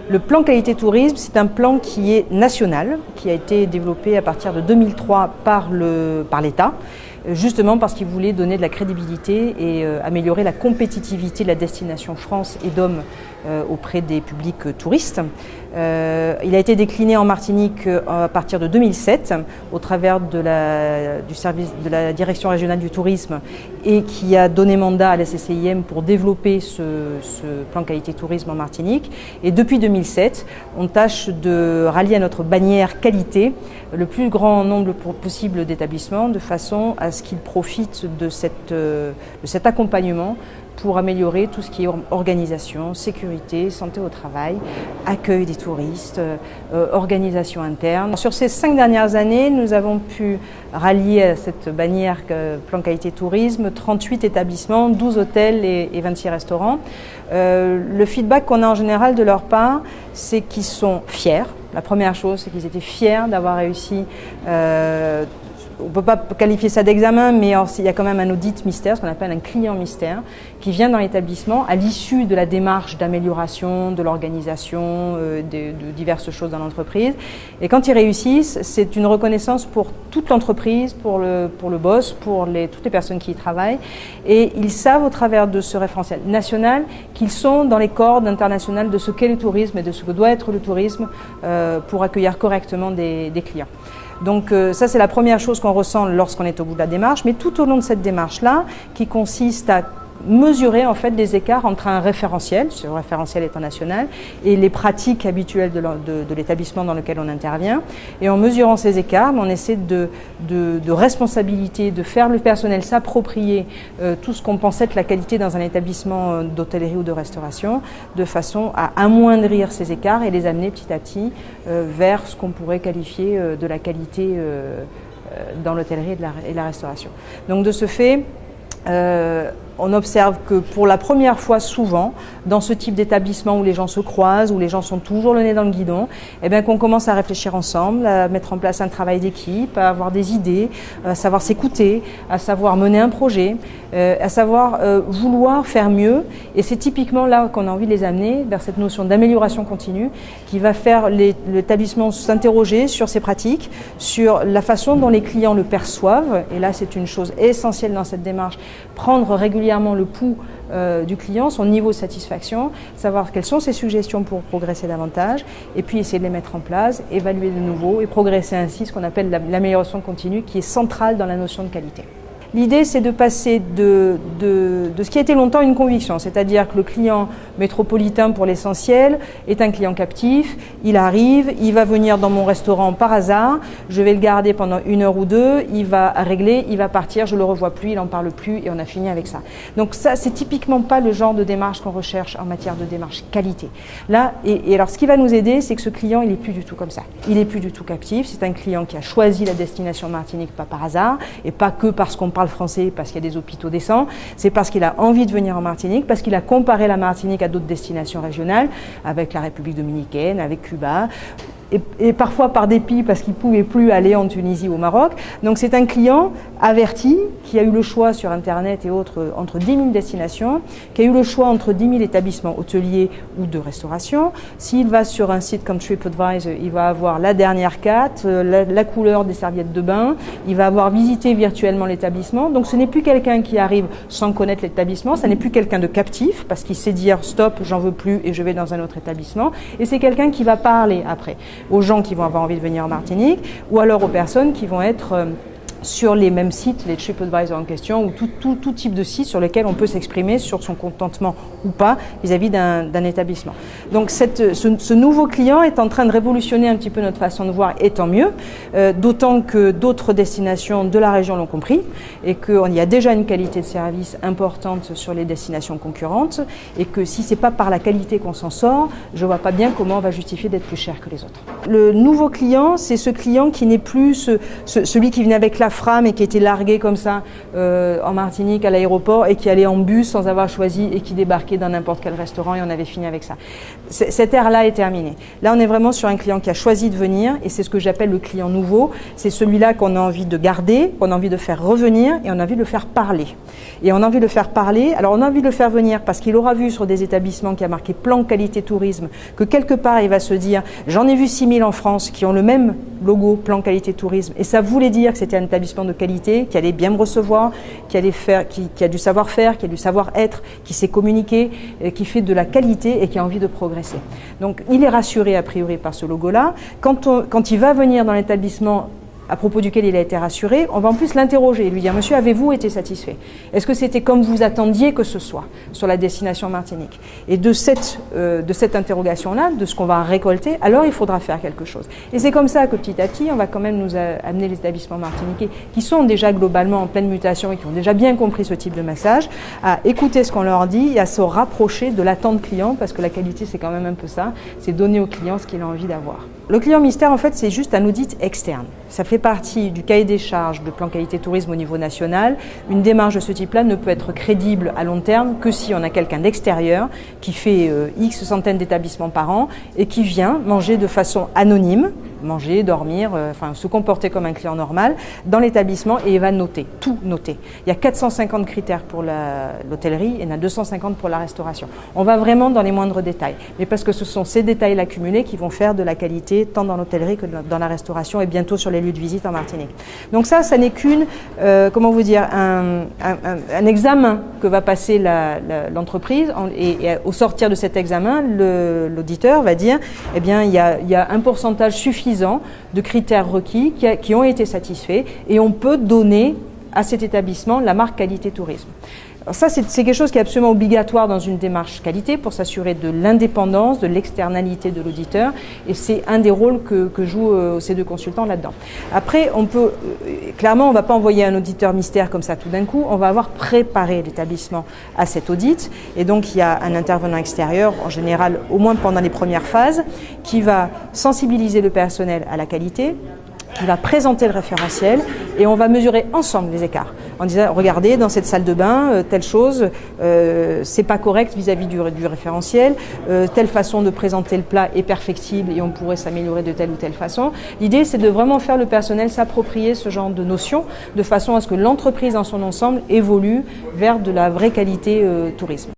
Le plan qualité tourisme, c'est un plan qui est national, qui a été développé à partir de 2003 par l'État, justement parce qu'il voulait donner de la crédibilité et améliorer la compétitivité de la destination France et DOM auprès des publics touristes. Il a été décliné en Martinique à partir de 2007 au travers du service de la Direction régionale du tourisme et qui a donné mandat à la CCIM pour développer ce plan qualité tourisme en Martinique. Et depuis 2007, on tâche de rallier à notre bannière qualité le plus grand nombre possible d'établissements de façon à ce qu'ils profitent de cet accompagnement pour améliorer tout ce qui est organisation, sécurité, santé au travail, accueil des touristes, organisation interne. Sur ces 5 dernières années, nous avons pu rallier à cette bannière plan qualité tourisme 38 établissements, 12 hôtels et 26 restaurants. Le feedback qu'on a en général de leur part, c'est qu'ils sont fiers. La première chose, c'est qu'ils étaient fiers d'avoir réussi. On ne peut pas qualifier ça d'examen, mais il y a quand même un audit mystère, ce qu'on appelle un client mystère, qui vient dans l'établissement à l'issue de la démarche d'amélioration de l'organisation, de diverses choses dans l'entreprise. Et quand ils réussissent, c'est une reconnaissance pour toute l'entreprise, pour le boss, pour toutes les personnes qui y travaillent. Et ils savent au travers de ce référentiel national qu'ils sont dans les cordes internationales de ce qu'est le tourisme et de ce que doit être le tourisme pour accueillir correctement des clients. Donc ça, c'est la première chose qu'on ressent lorsqu'on est au bout de la démarche, mais tout au long de cette démarche-là, qui consiste à mesurer en fait les écarts entre un référentiel, ce référentiel étant national, et les pratiques habituelles de l'établissement dans lequel on intervient. Et en mesurant ces écarts, on essaie de responsabilité, de faire le personnel s'approprier tout ce qu'on pense être la qualité dans un établissement d'hôtellerie ou de restauration, de façon à amoindrir ces écarts et les amener petit à petit vers ce qu'on pourrait qualifier de la qualité dans l'hôtellerie et la restauration. Donc de ce fait, on observe que pour la première fois souvent, dans ce type d'établissement où les gens se croisent, où les gens sont toujours le nez dans le guidon, eh bien qu'on commence à réfléchir ensemble, à mettre en place un travail d'équipe, à avoir des idées, à savoir s'écouter, à savoir mener un projet, à savoir vouloir faire mieux. Et c'est typiquement là qu'on a envie de les amener vers cette notion d'amélioration continue qui va faire l'établissement s'interroger sur ses pratiques, sur la façon dont les clients le perçoivent. Et là, c'est une chose essentielle dans cette démarche, prendre régulièrement le pouls du client, son niveau de satisfaction, savoir quelles sont ses suggestions pour progresser davantage et puis essayer de les mettre en place, évaluer de nouveau et progresser ainsi, ce qu'on appelle l'amélioration continue qui est centrale dans la notion de qualité. L'idée, c'est de passer de ce qui a été longtemps une conviction, c'est-à-dire que le client métropolitain, pour l'essentiel, est un client captif, il arrive, il va venir dans mon restaurant par hasard, je vais le garder pendant 1 heure ou 2, il va régler, il va partir, je ne le revois plus, il n'en parle plus et on a fini avec ça. Donc ça, c'est typiquement pas le genre de démarche qu'on recherche en matière de démarche qualité. Là, et alors ce qui va nous aider, c'est que ce client, il n'est plus du tout comme ça. Il n'est plus du tout captif, c'est un client qui a choisi la destination Martinique pas par hasard et pas que parce qu'on parle français, parce qu'il y a des hôpitaux décents, c'est parce qu'il a envie de venir en Martinique, parce qu'il a comparé la Martinique à d'autres destinations régionales, avec la République dominicaine, avec Cuba, et parfois par dépit parce qu'il ne pouvait plus aller en Tunisie ou au Maroc. Donc c'est un client averti qui a eu le choix sur Internet et autres entre 10 000 destinations, qui a eu le choix entre 10 000 établissements hôteliers ou de restauration. S'il va sur un site comme TripAdvisor, il va avoir la dernière carte, la couleur des serviettes de bain, il va avoir visité virtuellement l'établissement. Donc ce n'est plus quelqu'un qui arrive sans connaître l'établissement, ce n'est plus quelqu'un de captif parce qu'il sait dire stop, j'en veux plus et je vais dans un autre établissement. Et c'est quelqu'un qui va parler après aux gens qui vont avoir envie de venir en Martinique ou alors aux personnes qui vont être sur les mêmes sites, les TripAdvisor en question, ou tout type de site sur lesquels on peut s'exprimer sur son contentement ou pas vis-à-vis d'un établissement. Donc ce nouveau client est en train de révolutionner un petit peu notre façon de voir, et tant mieux, d'autant que d'autres destinations de la région l'ont compris, et qu'il y a déjà une qualité de service importante sur les destinations concurrentes, et que si ce n'est pas par la qualité qu'on s'en sort, je ne vois pas bien comment on va justifier d'être plus cher que les autres. Le nouveau client, c'est ce client qui n'est plus celui qui venait avec la Fram et qui était largué comme ça en Martinique à l'aéroport et qui allait en bus sans avoir choisi et qui débarquait dans n'importe quel restaurant et on avait fini avec ça. Cette ère-là est terminée. Là, on est vraiment sur un client qui a choisi de venir et c'est ce que j'appelle le client nouveau. C'est celui-là qu'on a envie de garder, qu'on a envie de faire revenir et on a envie de le faire parler. Et on a envie de le faire parler, alors on a envie de le faire venir parce qu'il aura vu sur des établissements qui a marqué plan qualité tourisme que quelque part il va se dire j'en ai vu 6000 en France qui ont le même logo plan qualité tourisme et ça voulait dire que c'était un établissement de qualité qui allait bien me recevoir, qui allait faire, qui a du savoir-faire, qui a du savoir-être, qui sait communiquer, qui fait de la qualité et qui a envie de progresser. Donc il est rassuré a priori par ce logo-là. Quand il va venir dans l'établissement à propos duquel il a été rassuré, on va en plus l'interroger et lui dire « Monsieur, avez-vous été satisfait? Est-ce que c'était comme vous attendiez que ce soit sur la destination Martinique ?» Et de cette interrogation-là, de ce qu'on va récolter, alors il faudra faire quelque chose. Et c'est comme ça que petit à petit, on va quand même nous amener les établissements martiniquais qui sont déjà globalement en pleine mutation et qui ont déjà bien compris ce type de message, à écouter ce qu'on leur dit et à se rapprocher de l'attente client parce que la qualité, c'est quand même un peu ça, c'est donner au client ce qu'il a envie d'avoir. Le client mystère, en fait, c'est juste un audit externe. Ça fait partie du cahier des charges de plan qualité tourisme au niveau national. Une démarche de ce type-là ne peut être crédible à long terme que si on a quelqu'un d'extérieur qui fait X centaines d'établissements par an et qui vient manger de façon anonyme, manger, dormir, enfin se comporter comme un client normal dans l'établissement et il va noter, tout noter. Il y a 450 critères pour l'hôtellerie et il y en a 250 pour la restauration. On va vraiment dans les moindres détails, mais parce que ce sont ces détails accumulés qui vont faire de la qualité tant dans l'hôtellerie que dans la restauration et bientôt sur les lieux de visite en Martinique. Donc ça n'est qu'une, comment vous dire, un examen que va passer l'entreprise et au sortir de cet examen, l'auditeur va dire, eh bien il y a un pourcentage suffisant de critères requis qui ont été satisfaits et on peut donner à cet établissement la marque qualité tourisme. Alors ça, c'est quelque chose qui est absolument obligatoire dans une démarche qualité pour s'assurer de l'indépendance, de l'externalité de l'auditeur et c'est un des rôles que jouent ces deux consultants là-dedans. Après, clairement, on ne va pas envoyer un auditeur mystère comme ça tout d'un coup, on va avoir préparé l'établissement à cet audit et donc il y a un intervenant extérieur, en général au moins pendant les premières phases, qui va sensibiliser le personnel à la qualité, qui va présenter le référentiel et on va mesurer ensemble les écarts en disant regardez dans cette salle de bain telle chose c'est pas correct vis-à-vis du référentiel, telle façon de présenter le plat est perfectible et on pourrait s'améliorer de telle ou telle façon. L'idée c'est de vraiment faire le personnel s'approprier ce genre de notions de façon à ce que l'entreprise dans son ensemble évolue vers de la vraie qualité tourisme.